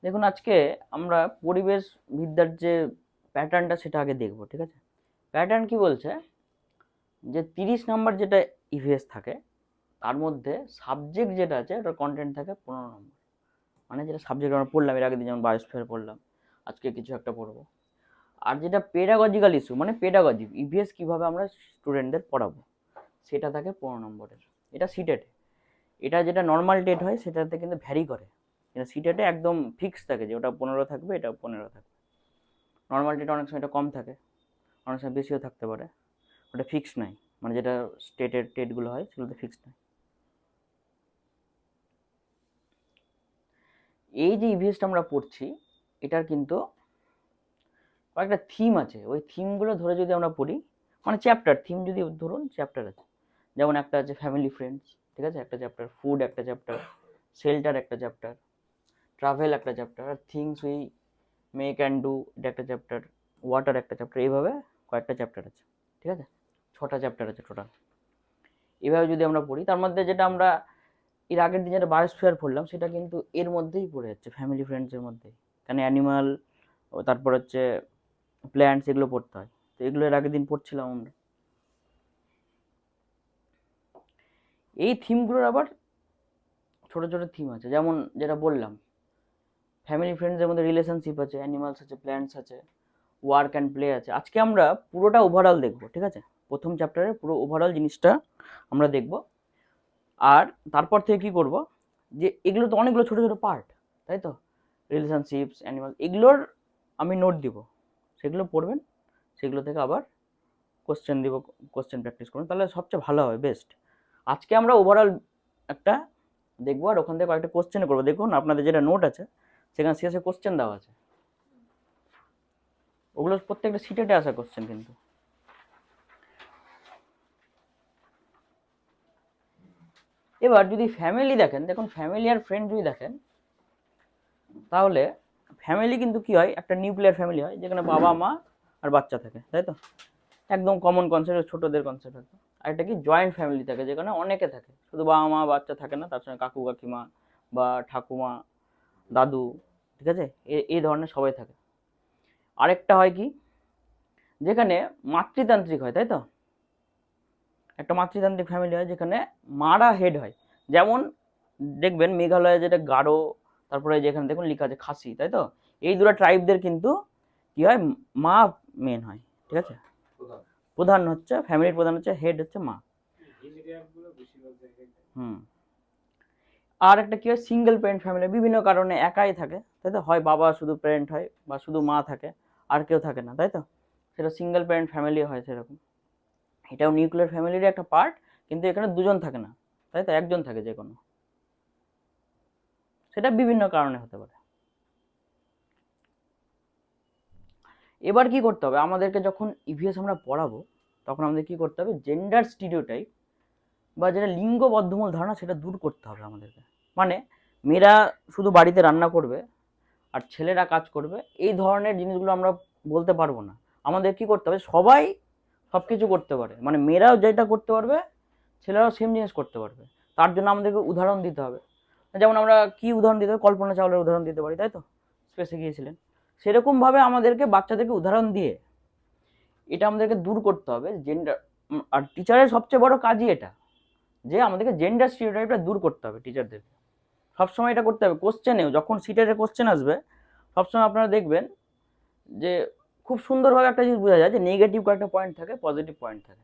দেখুন, আজকে আমরা পরিবেশ বিদ্যার যে প্যাটার্নটা সেটা আগে দেখব, ঠিক আছে? প্যাটার্ন কি বলছে যে 30 নম্বর যেটা ইভিএস থাকে তার মধ্যে সাবজেক্ট যেটা আছে ওটার কন্টেন্ট থাকে 15 নম্বর। মানে যেটা সাবজেক্ট আমরা পড়লাম এর আগের দিন, যেমন বায়োস্ফিয়ার পড়লাম, আজকে কিছু একটা পড়বো। আর যেটা পেডাগজিক্যাল ইস্যু, মানে পেডাগজি ইভিএস কিভাবে আমরা স্টুডেন্টদের পড়াবো, সেটা থাকে 15 নম্বরের। এটা সিটেটে, এটা যেটা নর্মাল টেট হয় সেটাতে কিন্তু ভ্যারি করে, কিন্তু সিটেটে একদম ফিক্স থাকে যে ওটা 15 থাকবে, এটা 15 থাকবে। নর্মাল টেটে অনেক সময় এটা কম থাকে, অনেক সময় বেশিও থাকতে পারে, ওটা ফিক্সড নাই। মানে যেটা স্টেটের টেটগুলো হয় সেগুলোতে ফিক্সড নাই। এই যে ইভিএসটা আমরা পড়ছি এটার কিন্তু কয়েকটা থিম আছে, ওই থিমগুলো ধরে যদি আমরা পড়ি, মানে চ্যাপ্টার থিম যদি ধরুন চ্যাপ্টার আছে, যেমন একটা আছে ফ্যামিলি ফ্রেন্ডস, ঠিক আছে, একটা চ্যাপ্টার, ফুড একটা চ্যাপ্টার, শেল্টার একটা চ্যাপ্টার, ট্রাভেল একটা chapter, R things we make and do এটা একটা চ্যাপ্টার, ওয়াটার একটা চ্যাপ্টার, এইভাবে কয়েকটা চ্যাপ্টার আছে, ঠিক আছে, 6টা চ্যাপ্টার আছে টোটাল। এভাবে যদি আমরা পড়ি, তার মধ্যে যেটা আমরা এর আগের দিন যেটা বায়োস্ফিয়ার পড়লাম সেটা কিন্তু এর মধ্যেই পড়ে যাচ্ছে, ফ্যামিলি ফ্রেন্ডসের মধ্যেই, কারণ অ্যানিমাল, তারপর হচ্ছে প্ল্যান্টস, এগুলো পড়তে হয়। তো এগুলো এর আগের দিন পড়ছিলাম আমরা। এই থিমগুলোর আবার ছোট ছোট থিম আছে, যেমন যেটা বললাম ফ্যামিলি ফ্রেন্ডসের মধ্যে রিলেশনশিপ আছে, অ্যানিমালস আছে, প্ল্যান্টস আছে, ওয়ার্ক অ্যান্ড প্লে আছে। আজকে আমরা পুরোটা ওভারঅল দেখবো, ঠিক আছে, প্রথম চ্যাপ্টারের পুরো ওভারঅল জিনিসটা আমরা দেখব। আর তারপর থেকে কি করব, যে এগুলো তো অনেকগুলো ছোট ছোট পার্ট, তাই তো, রিলেশনশিপস, অ্যানিমাল, এগুলোর আমি নোট দিব, সেগুলো পড়বেন, সেগুলো থেকে আবার কোশ্চেন দিব, কোশ্চেন প্র্যাকটিস করুন, তাহলে সবচেয়ে ভালো হবে, বেস্ট। আজকে আমরা ওভারঅল একটা দেখবো, আর ওখান থেকে কয়েকটা কোশ্চেন করবো। দেখুন আপনাদের যেটা নোট আছে সেখানে শেষে কোশ্চেন দেওয়া আছে, ওগুলো প্রত্যেকটা সিটেটে আসা কোশ্চেন কিন্তু। এবার যদি ফ্যামিলি দেখেন, দেখুন ফ্যামিলি আর ফ্রেন্ড যদি দেখেন, তাহলে ফ্যামিলি কিন্তু কি হয়, একটা নিউক্লিয়ার ফ্যামিলি হয় যেখানে বাবা মা আর বাচ্চা থাকে, তাই তো, একদম কমন কনসেপ্ট, ছোটদের কনসেপ্ট থাকে। আর একটা কি জয়েন্ট ফ্যামিলি থাকে যেখানে অনেকে থাকে, শুধু বাবা মা বাচ্চা থাকে না, তার সঙ্গে কাকু কাকিমা বা ঠাকুমা দাদু, ঠিক আছে, এই ধরনের সবাই থাকে। আরেকটা হয় কি, যেখানে মাতৃতান্ত্রিক হয়, তাই তো, একটা মাতৃতান্ত্রিক ফ্যামিলি হয় যেখানে মারা হেড হয়, যেমন দেখবেন মেঘালয়ে যেটা গারো, তারপরে যেখানে দেখুন লেখা আছে খাসি, তাই তো, এই দুটো ট্রাইবদের কিন্তু কি হয়, মা মেন হয়, ঠিক আছে, প্রধান হচ্ছে ফ্যামিলির প্রধান হচ্ছে, হেড হচ্ছে মা। হুম। আর একটা কি হয়, সিঙ্গেল প্যারেন্ট ফ্যামিলি, বিভিন্ন কারণে একাই থাকে, তাই তো, হয় বাবা শুধু প্যারেন্ট হয় বা শুধু মা থাকে, আর কেউ থাকে না, তাই তো, সেটা সিঙ্গেল প্যারেন্ট ফ্যামিলি হয় সেরকম। এটাও নিউক্লিয়ার ফ্যামিলির একটা পার্ট, কিন্তু এখানে দুজন থাকে না, তাই তো, একজন থাকে যে কোনো, সেটা বিভিন্ন কারণে হতে পারে। এবার কি করতে হবে আমাদেরকে, যখন ইভিএস আমরা পড়াবো তখন আমাদের কি করতে হবে, জেন্ডার স্টিরিওটাইপ বা যেটা লিঙ্গ বদ্ধমূল ধারণা সেটা দূর করতে হবে আমাদেরকে। মানে মেয়েরা শুধু বাড়িতে রান্না করবে আর ছেলেরা কাজ করবে, এই ধরনের জিনিসগুলো আমরা বলতে পারবো না। আমাদের কি করতে হবে, সবাই সব কিছু করতে পারে, মানে মেয়েরাও যেটা করতে পারবে ছেলেরাও সেম জিনিস করতে পারবে। তার জন্য আমাদেরকে উদাহরণ দিতে হবে, যেমন আমরা কি উদাহরণ দিতে হবে, কল্পনা চাওলার উদাহরণ দিতে পারি, তাই তো, স্পেসে গিয়েছিলেন, সেরকমভাবে আমাদেরকে বাচ্চাদেরকে উদাহরণ দিয়ে এটা আমাদেরকে দূর করতে হবে জেন্ডার। আর টিচারের সবচেয়ে বড় কাজই এটা, যে আমাদেরকে জেন্ডার স্টিরিওটাইপটা দূর করতে হবে টিচারদেরকে। সবসময় এটা করতে হবে, কোশ্চেনেও যখন সিটের কোশ্চেন আসবে সবসময় আপনারা দেখবেন যে খুব সুন্দরভাবে একটা জিনিস বোঝা যায় যে নেগেটিভ কয়েকটা পয়েন্ট থাকে, পজিটিভ পয়েন্ট থাকে,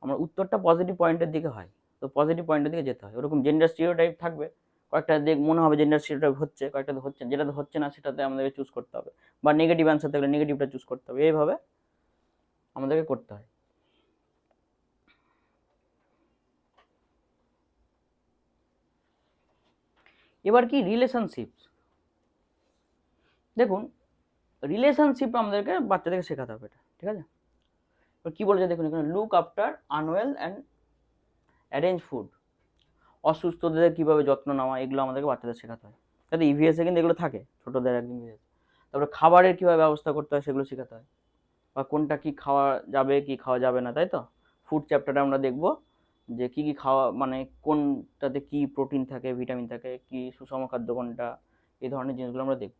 আমার উত্তরটা পজিটিভ পয়েন্টের দিকে হয়, তো পজিটিভ পয়েন্টের দিকে যেতে হয়। ওরকম জেন্ডার স্টিরিওটাইপ থাকবে, কয়েকটা দেখ মনে হবে জেন্ডার স্টিরিওটাইপ হচ্ছে, কয়েকটা হচ্ছে, যেটাতে হচ্ছে না সেটাতে আমাদেরকে চুজ করতে হবে, বা নেগেটিভ অ্যান্সার থাকলে নেগেটিভটা চুজ করতে হবে, এইভাবে আমাদেরকে করতে হয়। এবার কি রিলেশনশিপ, দেখুন রিলেশনশিপ আমাদেরকে বাচ্চাদেরকে শেখাতে হবে, এটা ঠিক আছে। এবার কি বলেছে দেখুন এখানে, look after unwell and arrange food, অসুস্থদের কীভাবে যত্ন নেওয়া, এগুলো আমাদেরকে বাচ্চাদের শেখাতে হয়, যাতে ইভিএসে কিন্তু এগুলো থাকে ছোটোদের একদম ইভিএস। তারপরে খাবারের কীভাবে ব্যবস্থা করতে হয় সেগুলো শেখাতে হয়, বা কোনটা কী খাওয়া যাবে কী খাওয়া যাবে না, তাই তো, ফুড চ্যাপ্টারে আমরা দেখব যে কী কী খাওয়া, মানে কোনটাতে কী প্রোটিন থাকে, ভিটামিন থাকে, কী সুষম খাদ্য কোনটা, এই ধরনের জিনিসগুলো আমরা দেখব।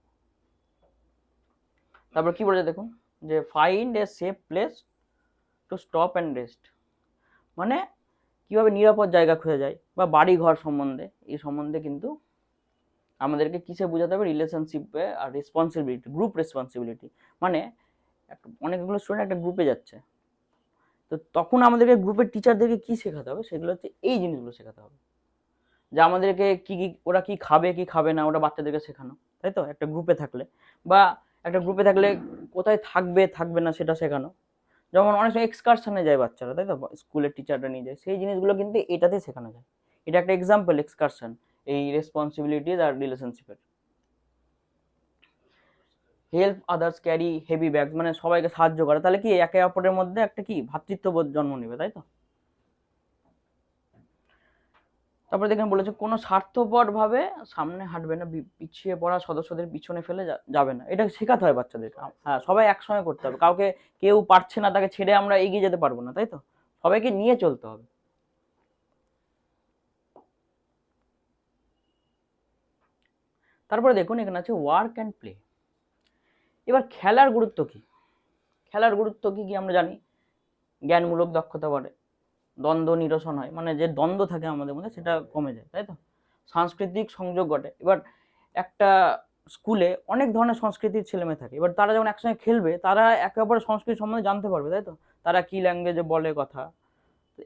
তারপর কি বলেছে দেখুন, যে find a safe place to stop and rest, মানে কিভাবে নিরাপদ জায়গা খুঁজে যায়, বা বাড়ি ঘর সম্বন্ধে, এই সম্বন্ধে কিন্তু আমাদেরকে কিসে বোঝাতে হবে, রিলেশনশিপে আর রেসপন্সিবিলিটি, গ্রুপ রেসপন্সিবিলিটি। মানে অনেকগুলো স্টুডেন্ট একটা গ্রুপে যাচ্ছে, তো তখন আমাদেরকে গ্রুপের টিচারদেরকে কি শেখাতে হবে, সেগুলো হচ্ছে এই জিনিসগুলো শেখাতে হবে, যে আমাদেরকে কি কি ওরা কি খাবে কি খাবে না, ওটা বাচ্চাদেরকে শেখানো, তাই তো, একটা গ্রুপে থাকলে, বা একটা গ্রুপে থাকলে কোথায় থাকবে থাকবে না সেটা শেখানো। যেমন অনেক সময় এক্সকারশনে যায় বাচ্চারা, তাই তো, স্কুলের টিচাররা নিয়ে যায়, সেই জিনিসগুলো কিন্তু এটাতে শেখানো যায়। এটা একটা এক্সাম্পল এক্সকারশন, এই রেসপন্সিবিলিটিজ আর রিলেশনশিপের। Help others carry heavy bag, মানে সবাইকে সাহায্য করে, তাহলে কি একে অপরের মধ্যে একটা কি ভ্রাতৃত্ববোধ জন্ম নেবে, তাই তো। তারপরে দেখেন বলেছে কোনো স্বার্থপর ভাবে সামনে হাঁটবে না, পিছিয়ে পড়া সদস্যদের পিছনে ফেলে যাবে না, এটা শেখাতে হয় বাচ্চাদেরকে। হ্যাঁ, সবাই একসঙ্গে করতে হবে, কাউকে কেউ পারছে না তাকে ছেড়ে আমরা এগিয়ে যেতে পারবো না, তাই তো, সবাইকে নিয়ে চলতে হবে। তারপরে দেখুন এখানে আছে ওয়ার্ক অ্যান্ড প্লে। এবার খেলার গুরুত্ব কি, খেলার গুরুত্ব কি কি আমরা জানি, জ্ঞানমূলক দক্ষতা বাড়ে, দ্বন্দ্ব নিরসন হয়, মানে যে দ্বন্দ্ব থাকে আমাদের মধ্যে সেটা কমে যায়, তাই তো, সাংস্কৃতিক সংযোগ ঘটে। এবার একটা স্কুলে অনেক ধরনের সংস্কৃতির ছেলেমেয়ে থাকে, এবার তারা যখন একসঙ্গে খেলবে তারা একে অপরের সংস্কৃতি সম্বন্ধে জানতে পারবে, তাই তো, তারা কি ল্যাঙ্গুয়েজে বলে কথা,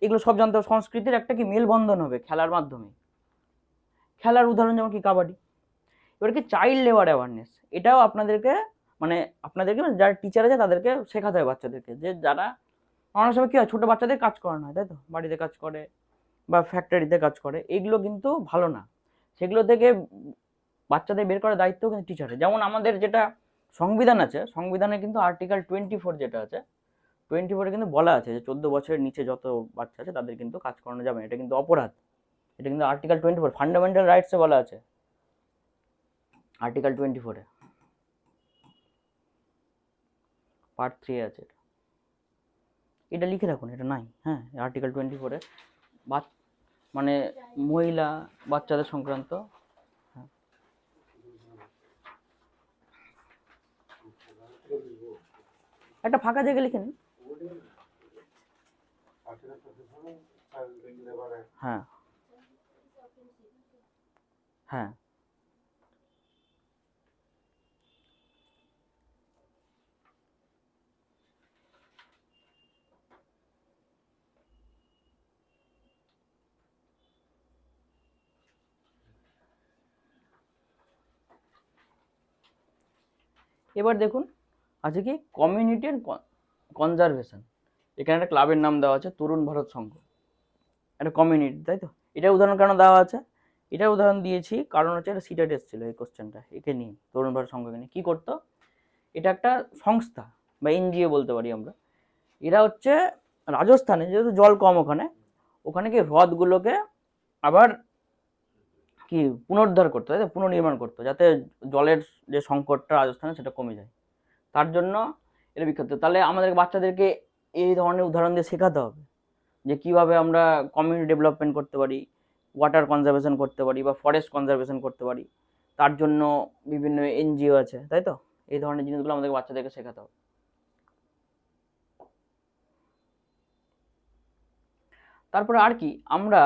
এগুলো সব জানতে হবে, সংস্কৃতির একটা কি মেলবন্ধন হবে খেলার মাধ্যমে। খেলার উদাহরণ যেমন কি কাবাডি। এবার কি চাইল্ড লেবার অ্যাওয়ারনেস, এটাও আপনাদেরকে, মানে আপনাদেরকে যারা টিচার আছে তাদেরকে শেখাতে হয় বাচ্চাদেরকে, যে যারা অনেক সময় কি হয় ছোট বাচ্চাদের কাজ করানো হয়, তাই তো, বাড়িতে কাজ করে বা ফ্যাক্টরিতে কাজ করে, এগুলো কিন্তু ভালো না, সেগুলো থেকে বাচ্চাদের বের করার দায়িত্ব কিন্তু টিচারের। যেমন আমাদের যেটা সংবিধান আছে, সংবিধানে কিন্তু আর্টিকেল 24 যেটা আছে, 24 কিন্তু বলা আছে যে 14 বছরের নিচে যত বাচ্চা আছে তাদের কিন্তু কাজ করানো যাবে না, এটা কিন্তু অপরাধ। এটা কিন্তু আর্টিকেল 24 ফান্ডামেন্টাল রাইটসে বলা আছে, আর্টিকেল 24 পার্ট 3 আছে, এটা লিখে রাখুন, এটা নাই, হ্যাঁ, আর্টিকেল 24 মানে মহিলা বাচ্চাদের সংক্রান্ত। হ্যাঁ, একটা ফাঁকা জায়গায় লিখে নিন। হ্যাঁ হ্যাঁ, এবার দেখুন আছে কি কমিউনিটি অ্যান্ড কনজারভেশন। এখানে একটা ক্লাবের নাম দেওয়া আছে তরুণ ভারত সংঘ, একটা কমিউনিটি, তাই তো। এটার উদাহরণ কেন দেওয়া আছে, এটার উদাহরণ দিয়েছি কারণ হচ্ছে এটা সিটেট এসেছিল এই কোশ্চেনটা, একে নিয়ে, তরুণ ভারত সংঘকে নিয়ে কী করতো। এটা একটা সংস্থা বা এনজিও বলতে পারি আমরা। এরা হচ্ছে রাজস্থানে, যেহেতু জল কম ওখানে, ওখানে কি হ্রদগুলোকে আবার কি পুনরুদ্ধার করতো, তাই তো, পুনর্নির্মাণ করতো, যাতে জলের যে সংকটটা রাজস্থানে সেটা কমে যায়, তার জন্য এটা বিখ্যাত। তাহলে আমাদের বাচ্চাদেরকে এই ধরনের উদাহরণ দিয়ে শেখাতে হবে যে কীভাবে আমরা কমিউনিটি ডেভেলপমেন্ট করতে পারি, ওয়াটার কনজারভেশন করতে পারি, বা ফরেস্ট কনজারভেশন করতে পারি, তার জন্য বিভিন্ন এনজিও আছে, তাই তো, এই ধরনের জিনিসগুলো আমাদের বাচ্চাদেরকে শেখাতে হবে। তারপরে আর কি আমরা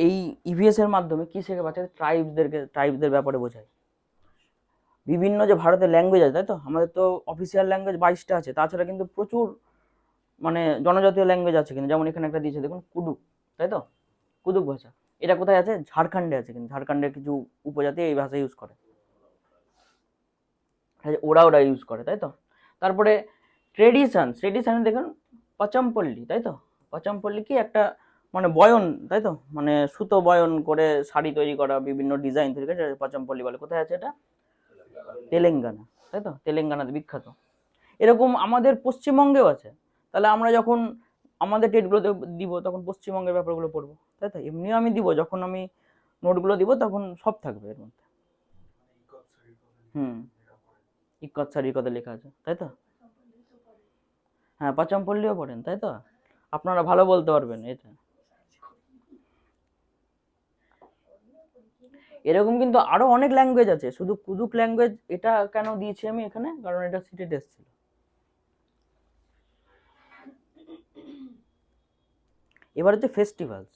এই ইভিএস এর মাধ্যমে কি শেখে বাচ্চাদের, ট্রাইবসদের ব্যাপারে বোঝাই। বিভিন্ন যে ভারতের ল্যাঙ্গুয়েজ আছে, তাই তো, আমাদের তো অফিসিয়াল ল্যাঙ্গুয়েজ 22টা আছে, তাছাড়া কিন্তু প্রচুর মানে জনজাতীয় ল্যাঙ্গুয়েজ আছে কিন্তু, যেমন এখানে একটা দিয়েছে দেখুন কুডুক, তাই তো, কুদুক ভাষা। এটা কোথায় আছে, ঝাড়খণ্ডে আছে, কিন্তু ঝাড়খণ্ডের কিছু উপজাতি এই ভাষা ইউজ করে, ওরা ইউজ করে, তাই তো। তারপরে ট্রেডিশন দেখুন পচমপল্লী, তাই তো, পচমপল্লী কি একটা মানে বয়ন, তাই তো, মানে সুতো বয়ন করে শাড়ি তৈরি করা, বিভিন্ন ডিজাইন তৈরি করে পচমপল্লী বলে। কোথায় আছে এটা, তেলেঙ্গানা, তাই তো, তেলেঙ্গানাতে বিখ্যাত। এরকম আমাদের পশ্চিমবঙ্গেও আছে। তাহলে আমরা যখন আমাদের টেটগুলোতে দিব তখন পশ্চিমবঙ্গের ব্যাপারগুলো পড়বো, তাই তো, এমনিও আমি দিব, যখন আমি নোটগুলো দিব তখন সব থাকবে এর মধ্যে। হুম, ইকত স্যার কথা লেখা আছে, তাই তো। হ্যাঁ, পাচমপল্লিও পড়েন, তাই তো, আপনারা ভালো বলতে পারবেন এটা। এরকম কিন্তু আরো অনেক ল্যাঙ্গুয়েজ আছে, শুধু কুদুক ল্যাঙ্গুয়েজ এটা কেন দিয়েছি আমি এখানে, কারণ এটা সিটে টেস্ট ছিল। এবার হচ্ছে ফেস্টিভ্যালস,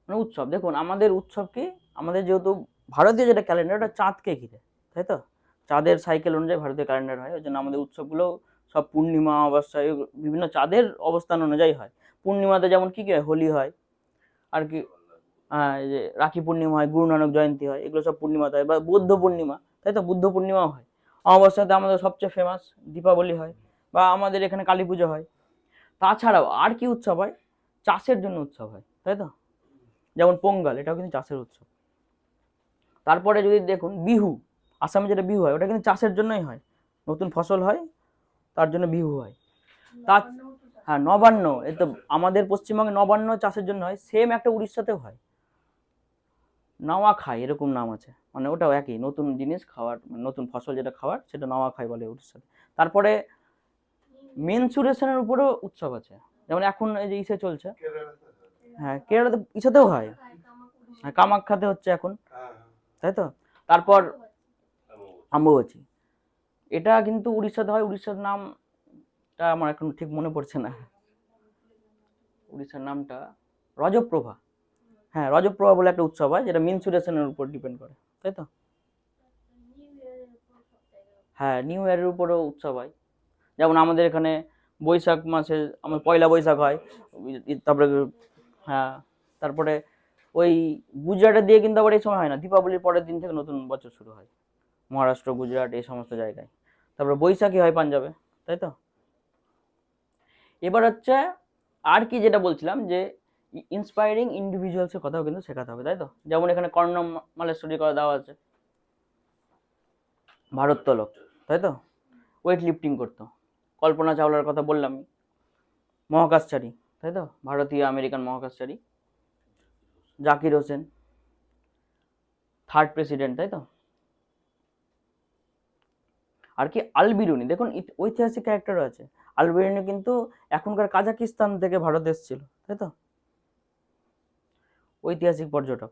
মানে উৎসব। দেখুন আমাদের উৎসব কি, আমাদের যেহেতু ভারতীয় যেটা ক্যালেন্ডার ওটা চাঁদকে ঘিরে, তাই তো, চাঁদের সাইকেল অনুযায়ী ভারতীয় ক্যালেন্ডার হয়, ওই জন্য আমাদের উৎসবগুলো সব পূর্ণিমা অমাবস্যা বিভিন্ন চাঁদের অবস্থান অনুযায়ী হয়। পূর্ণিমাতে যেমন কি হয়, হোলি হয়, আর কি এই যে রাখি পূর্ণিমা হয়, গুরু নানক জয়ন্তী হয়, এগুলো সব পূর্ণিমাতে হয়, বা বুদ্ধ পূর্ণিমা, তাই তো, বুদ্ধ পূর্ণিমাও হয়। অমাবস্যাতে আমাদের সবচেয়ে ফেমাস দীপাবলি হয়, বা আমাদের এখানে কালী পুজো হয়। তাছাড়াও আর কি উৎসব হয়, চাষের জন্য উৎসব হয়, তাই তো, যেমন পোঙ্গল, এটাও কিন্তু চাষের উৎসব। তারপরে যদি দেখুন বিহু, আসামে যেটা বিহু হয় ওটা কিন্তু চাষের জন্যই হয়, নতুন ফসল হয় তার জন্য বিহু হয়। তার হ্যাঁ নবান্ন, এই তো আমাদের পশ্চিমবঙ্গে নবান্ন চাষের জন্য হয়, সেম একটা উড়িষ্যাতেও হয়, নাওয়া খাই এরকম নাম আছে, মানে ওটাও একই, নতুন জিনিস খাওয়ার, নতুন ফসল যেটা খাওয়ার সেটা নাওয়া খাই বলে উড়িষ্যাতে। তারপরে মেনসুরেশনের উপরেও উৎসব আছে, যেমন এখন এই যে ইসে চলছে, হ্যাঁ কেরালাতে ইসেতেও হয়, হ্যাঁ কামাখ্যাতে হচ্ছে এখন, তাই তো। তারপর আম্বুবাচি, এটা কিন্তু উড়িষ্যাতে হয়, উড়িষ্যার নামটা আমার এখন ঠিক মনে পড়ছে না, উড়িষ্যার নামটা রজপ্রভা, হ্যাঁ রজপ্রভা বলে একটা উৎসব হয় যেটা মেনসুরেশনের উপর ডিপেন্ড করে, তাই তো। হ্যাঁ নিউ ইয়ারের উপরেও উৎসব হয়, যেমন আমাদের এখানে বৈশাখ মাসে আমার পয়লা বৈশাখ হয়, তারপরে হ্যাঁ, তারপরে ওই গুজরাটের দিয়ে কিন্তু আবার এই সময় হয় না, দীপাবলির পরের দিন থেকে নতুন বছর শুরু হয়, মহারাষ্ট্র গুজরাট এই সমস্ত জায়গায়। তারপরে বৈশাখী হয় পাঞ্জাবে, তাই তো। এবার হচ্ছে আর কি যেটা বলছিলাম যে ইন্সপায়ারিং ইন্ডিভিজুয়ালসের কথাও কিন্তু শেখাতে হবে, তাই তো, যেমন এখানে কর্ণম মালেশ্বরীর কথা দেওয়া আছে, ভারোত্তোলক, তাই তো, ওয়েট লিফটিং করতো। কল্পনা চাওলার কথা বললাম, মহাকাশচারী, তাই তো, ভারতীয় আমেরিকান মহাকাশচারী। জাকির হোসেন, থার্ড প্রেসিডেন্ট, তাই তো। আর কি আলবিরুনি, দেখুন ঐতিহাসিক ক্যারেক্টারও আছে। আলবিরুনি কিন্তু এখনকার কাজাকিস্তান থেকে ভারত এসেছিল, তাই তো, ঐতিহাসিক পর্যটক।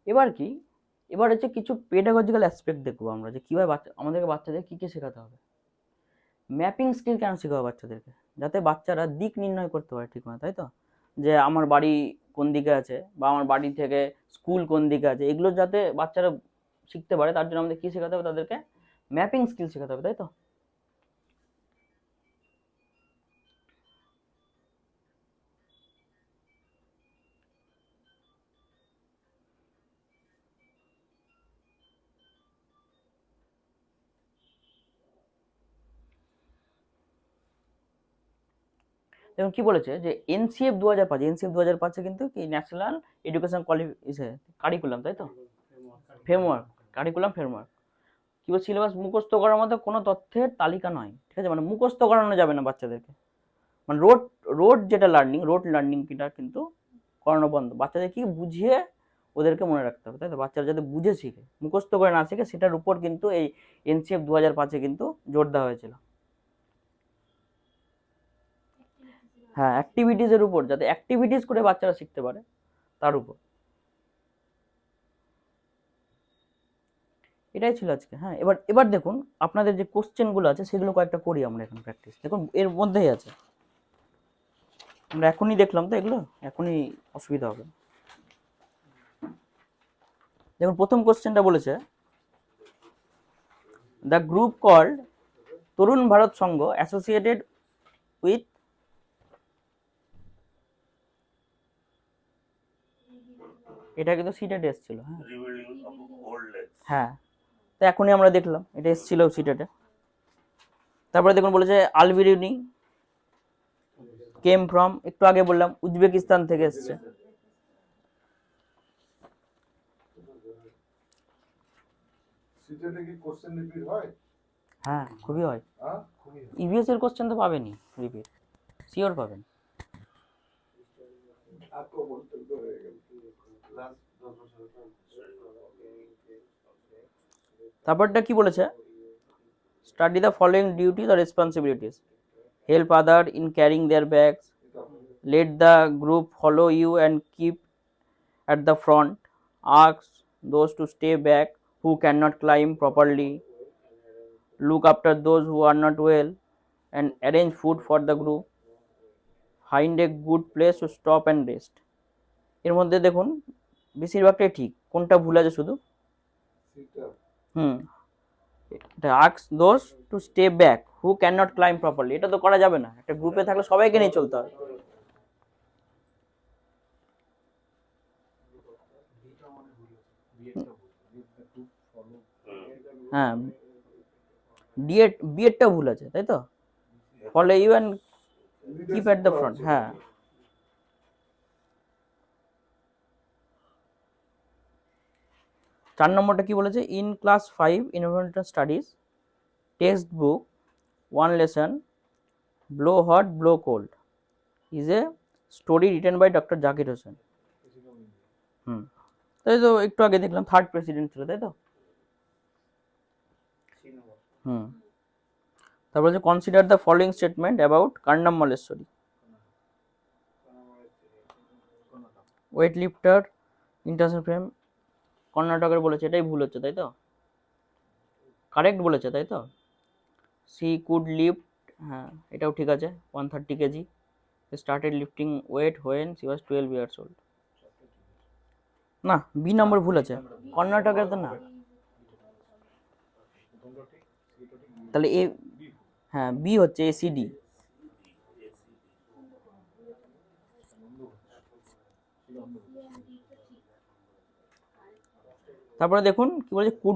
এবার কি, এবার হচ্ছে কিছু পেডাগজিক্যাল অ্যাসপেক্ট দেখবো আমরা, যে কীভাবে আমাদেরকে বাচ্চাদের কী কী শেখাতে হবে। ম্যাপিং স্কিল কেন শেখাবো বাচ্চাদেরকে, যাতে বাচ্চারা দিক নির্ণয় করতে পারে ঠিক মতো, তাই তো, যে আমার বাড়ি কোন দিকে আছে, বা আমার বাড়ি থেকে স্কুল কোন দিকে আছে, এগুলো যাতে বাচ্চারা শিখতে পারে, তার জন্য আমাদের কী শেখাতে হবে, তাদেরকে ম্যাপিং স্কিল শেখাতে হবে, তাই তো। যেমন কি বলেছে যে এনসিএফ 2005, এনসিএফ 2005 কিন্তু কি ন্যাশনাল এডুকেশন কারিকুলাম, তাই তো, ফ্রেমওয়ার্ক, কারিকুলাম ফ্রেমওয়ার্ক, কি বল, সিলেবাস মুখস্থ করার মতো কোনো তথ্যের তালিকা নয়, ঠিক আছে, মানে মুখস্থ করানো যাবে না বাচ্চাদেরকে, মানে রোড রোড যেটা লার্নিং, রোড লার্নিং কিটা কিন্তু করানো বন্ধ, বাচ্চাদের কি বুঝিয়ে ওদেরকে মনে রাখতে হবে, তাই তো, বাচ্চারা যাতে বুঝে শিখে, মুখস্থ করে না শিখে, সেটার উপর কিন্তু এই এনসিএফ 2005 কিন্তু জোর দেওয়া হয়েছিল। হ্যাঁ অ্যাক্টিভিটিসের উপর, যাতে অ্যাক্টিভিটিস করে বাচ্চারা শিখতে পারে তার উপর, এটাই ছিল আজকে। হ্যাঁ এবার এবার দেখুন আপনাদের যে কোশ্চেনগুলো আছে সেগুলো কয়েকটা করি আমরা এখন প্র্যাকটিস, দেখুন এর মধ্যেই আছে, আমরা এখনই দেখলাম তো এগুলো, এখনই অসুবিধা হবে। দেখুন প্রথম কোশ্চেনটা বলেছে, the group called Tarun Bharat Sangh associated with, এটা কিন্তু সিটেটে এসেছিল, হ্যাঁ হ্যাঁ, তো এখনই আমরা দেখলাম এটা এসেছিল সিটেটে। তারপরে দেখুন বলেছে আলবিরুনি কেম ফ্রম, একটু আগে বললাম উজবেকিস্তান থেকে এসছে। হ্যাঁ খুবই হয়, ইভিএস এর কোশ্চেন তো পাবেনই রিপিট, শিওর পাবেন। তারপরটা কি বলেছে, স্টাডি দ্য ফলোয়িং ডিউটিস আর responsibilities, help other in carrying their bags, let the group follow you and keep at the front, ask those to stay back who cannot climb properly, look after those who are not well, and arrange food for the group, find a good place to stop and rest. এর মধ্যে দেখুন বেশিরভাগটাই ঠিক, কোনটা ভুল আছে শুধু? হুম, এটা ask those to stay back who can not climb properly, এটা তো করা যাবে না, একটা গ্রুপে থাকলে সবাইকে নিয়ে চলতে হবে। হ্যাঁ, বিএডটা ভুল আছে, তাই তো? Follow you and keep at the front, হ্যাঁ। চার নম্বরটা কি বলেছে? In class 5 environmental studies textbook one lesson blow hot blow cold is a story written by doctor Zakir Hussain. তাই তো, একটু আগে দেখলাম থার্ড প্রেসিডেন্ট ছিল, তাই তো? তারপর হচ্ছে consider the following statement about Karnam Malleswari. Weight lifter international fame কর্ণাটকের বলেছে, এটাই ভুল হচ্ছে, তাই তো? কারেক্ট বলেছে, তাই তো? সি কুড লিফট, হ্যাঁ এটাও ঠিক আছে, 130 KG. Started lifting weight when she was 12 years old. না, বি নম্বর ভুল আছে, কর্ণাটকের তো না। তাহলে এ, হ্যাঁ বি হচ্ছে এসিডি। তারপরে দেখুন কি বলেছে, কুড